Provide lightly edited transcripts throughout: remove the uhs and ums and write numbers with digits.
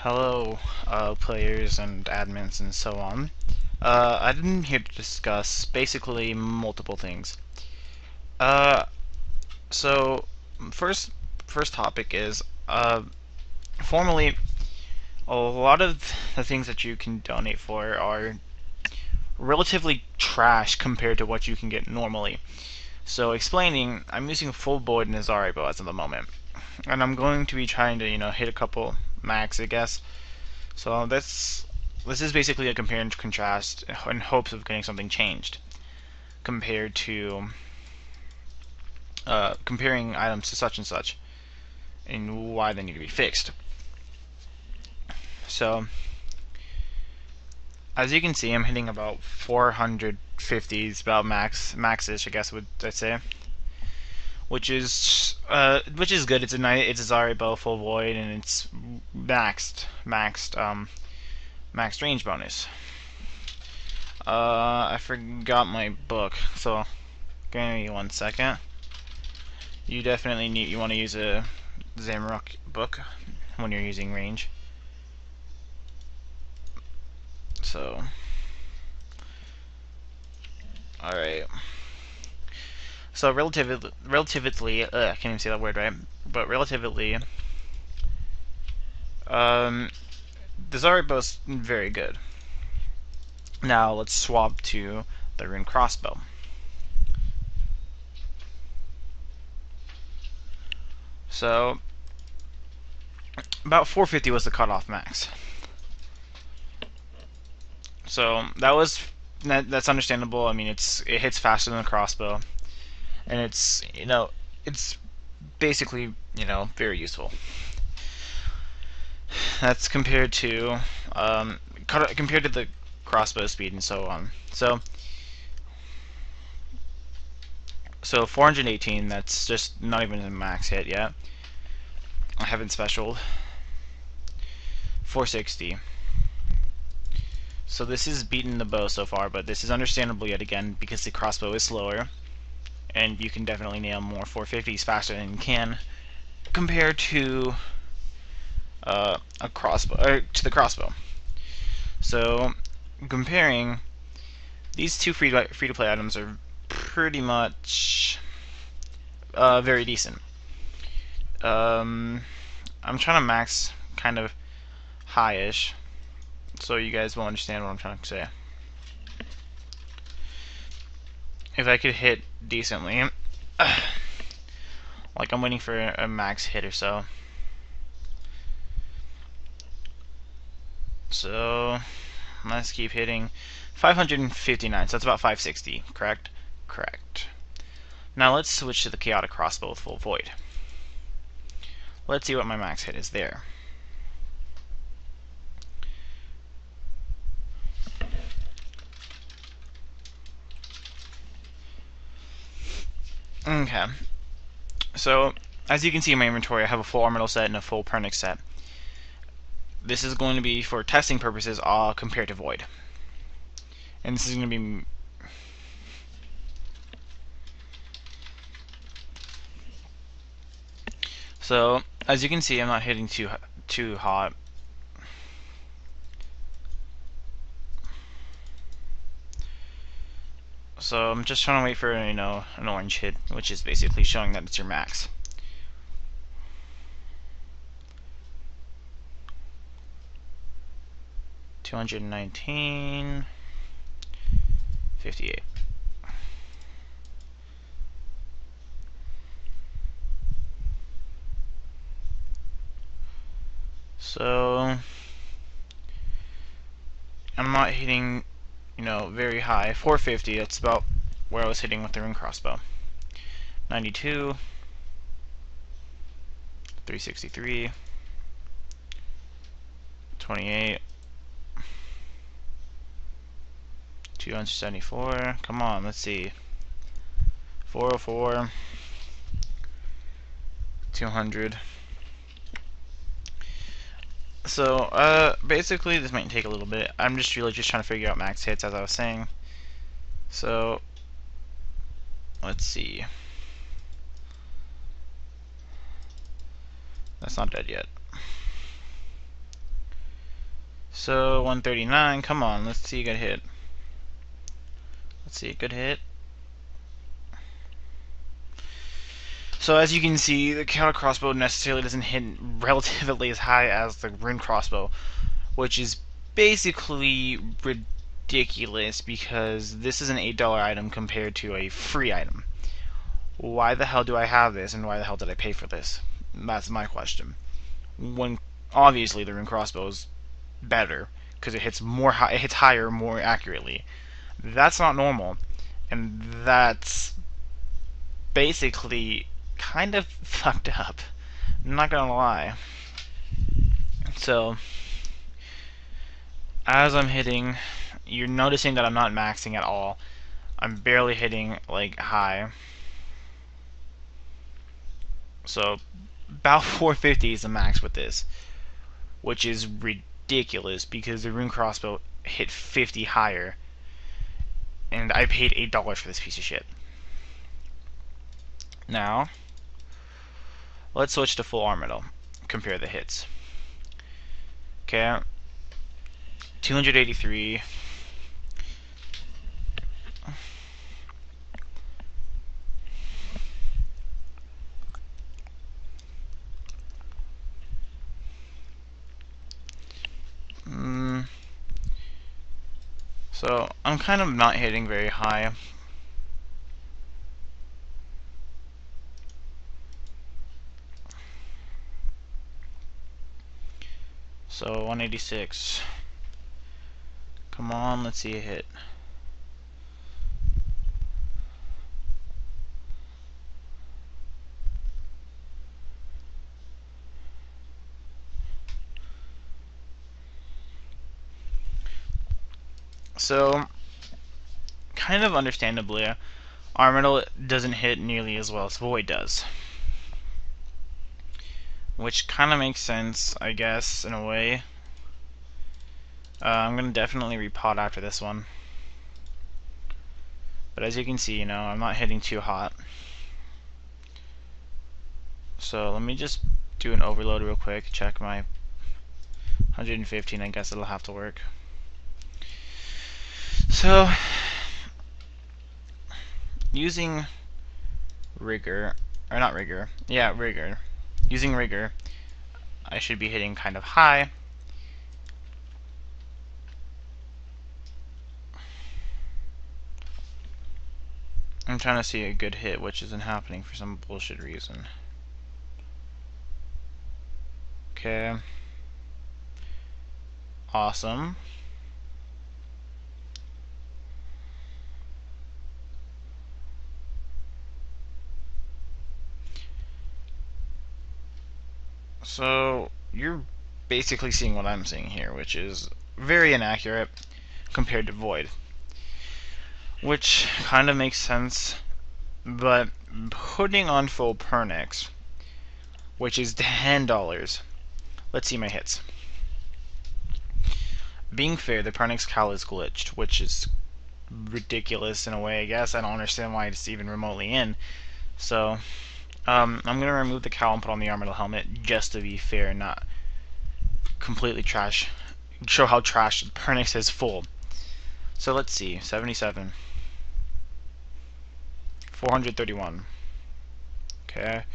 Hello, players and admins and so on. I'm here to discuss basically multiple things. Uh, so first, first topic is formally a lot of the things that you can donate for are relatively trash compared to what you can get normally. So explaining, I'm using full Void and Azari bow as of the moment, and I'm going to be trying to hit a couple max, I guess. So this is basically a compare and contrast in hopes of getting something changed compared to comparing items to such and such and why they need to be fixed. So as you can see, I'm hitting about 450s, about maxish, I guess would I say, which is good. It's a Zari bow full void and it's maxed range bonus. I forgot my book, so give me 1 second. You definitely you want to use a Zamorak book when you're using range. So, alright. So relatively, I can't even say that word right, but relatively, the Zaribos very good. Now let's swap to the Rune Crossbow. So, about 450 was the cutoff max. So that's understandable. I mean, it hits faster than the crossbow, and it's basically very useful. That's compared to the crossbow speed and so on. So 418. That's just not even a max hit yet. I haven't specialed. 460. So this is beating the bow so far, but this is understandable yet again because the crossbow is slower, and you can definitely nail more 450s faster than you can compared to a crossbow to the crossbow. So comparing these two free to play items are pretty much very decent. I'm trying to max kind of high-ish, so you guys will understand what I'm trying to say. If I could hit decently, like I'm waiting for a max hit or so. So let's keep hitting 559, so that's about 560, correct? Correct. Now let's switch to the Chaotic Crossbow with full void. Let's see what my max hit is there. Okay. So, as you can see in my inventory, I have a full Armadyl set and a full Pernix set. This is going to be, for testing purposes, all compared to void. And this is going to be... So, as you can see, I'm not hitting too hot. So I'm just trying to wait for an orange hit, which is basically showing that it's your max. $219, 58. So I'm not hitting, very high. 450. That's about where I was hitting with the Rune Crossbow. 92, 363, 28, 274. Come on, let's see. 404, 200. So, basically, this might take a little bit. I'm just really just trying to figure out max hits, as I was saying. So, let's see. That's not dead yet. So 139. Come on, let's see a good hit. Let's see a good hit. So as you can see, the counter crossbow necessarily doesn't hit relatively as high as the rune crossbow, which is basically ridiculous because this is an $8 item compared to a free item. Why the hell do I have this, and why the hell did I pay for this? That's my question. When obviously the rune crossbow is better because it hits it hits higher more accurately. That's not normal, and that's basically kind of fucked up. I'm not gonna lie. So, as I'm hitting, you're noticing that I'm not maxing at all. I'm barely hitting like high. So, about 450 is the max with this, which is ridiculous because the rune crossbow hit 50 higher, and I paid $8 for this piece of shit. Now, let's switch to full armor though. Compare the hits. Okay, 283. So I'm kind of not hitting very high. So 186. Come on, let's see a hit. So, kind of understandably, Armadyl doesn't hit nearly as well as Void does. Which kind of makes sense, I guess, in a way. I'm going to definitely repot after this one. But as you can see, I'm not hitting too hot. So let me just do an overload real quick, check my 115, I guess it'll have to work. So, using Rigor, or not Rigor, yeah, Rigor. Using Rigor, I should be hitting kind of high. I'm trying to see a good hit, which isn't happening for some bullshit reason. Okay. Awesome. So, you're basically seeing what I'm seeing here, which is very inaccurate compared to Void. Which kind of makes sense, but putting on full Pernix, which is $10, let's see my hits. Being fair, the Pernix Cal is glitched, which is ridiculous in a way, I guess. I don't understand why it's even remotely in. So, I'm going to remove the cowl and put on the Armadyl helmet just to be fair and not completely trash. Show how trash Pernix is full. So let's see, 77. 431. Okay.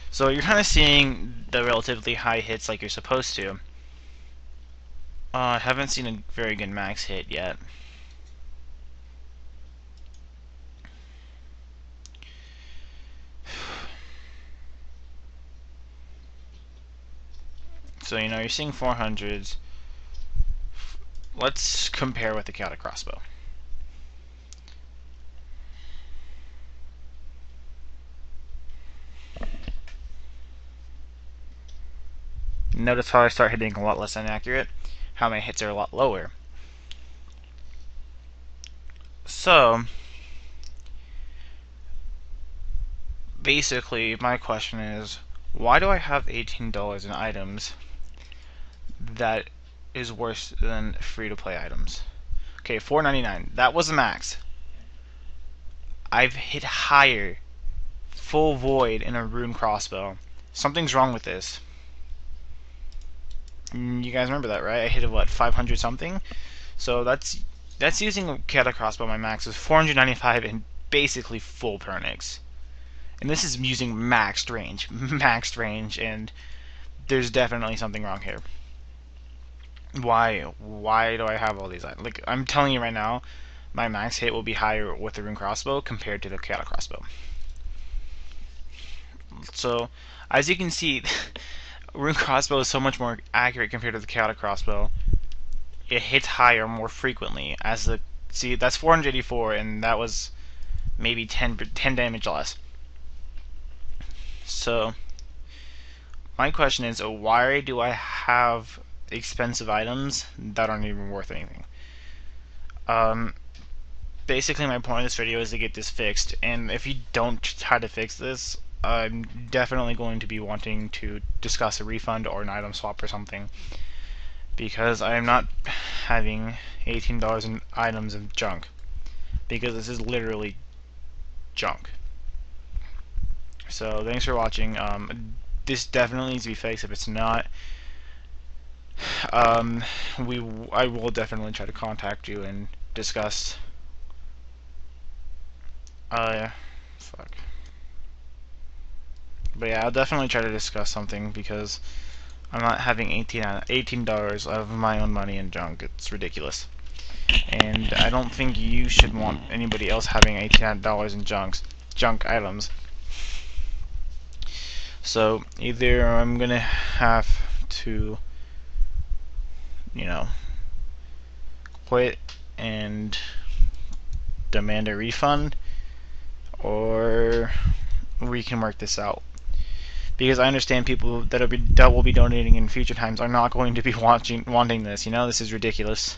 So you're kind of seeing the relatively high hits like you're supposed to. I haven't seen a very good max hit yet. So, you're seeing 400s. Let's compare with the Chaotic Crossbow. Notice how I start hitting a lot less inaccurate, how my hits are a lot lower. So, basically, my question is, why do I have $18 in items that is worse than free-to-play items? Okay, $4.99. That was the max. I've hit higher, full Void in a rune crossbow. Something's wrong with this. You guys remember that, right? I hit it, what, 500 something? So that's using a chaotic crossbow. My max is 495 and basically full Pernix. And this is using maxed range, and there's definitely something wrong here. Why do I have all these items? Like, I'm telling you right now, my max hit will be higher with the rune crossbow compared to the chaotic crossbow. So, as you can see, rune crossbow is so much more accurate compared to the chaotic crossbow. It hits higher more frequently. As the see, that's 484, and that was maybe 10 damage less. So, my question is, why do I have expensive items that aren't even worth anything? Basically, my point of this video is to get this fixed, and if you don't try to fix this, I'm definitely going to be wanting to discuss a refund or an item swap or something, because I am not having $18 in items of junk, because this is literally junk. So thanks for watching. This definitely needs to be fixed. If it's not, I will definitely try to contact you and discuss. Fuck. But yeah, I'll definitely try to discuss something, because I'm not having $18 of my own money in junk. It's ridiculous. And I don't think you should want anybody else having $18 in junk items. So either I'm gonna have to, you know, quit and demand a refund, or we can work this out. Because I understand people that will be donating in future times are not going to be wanting this. You know, this is ridiculous.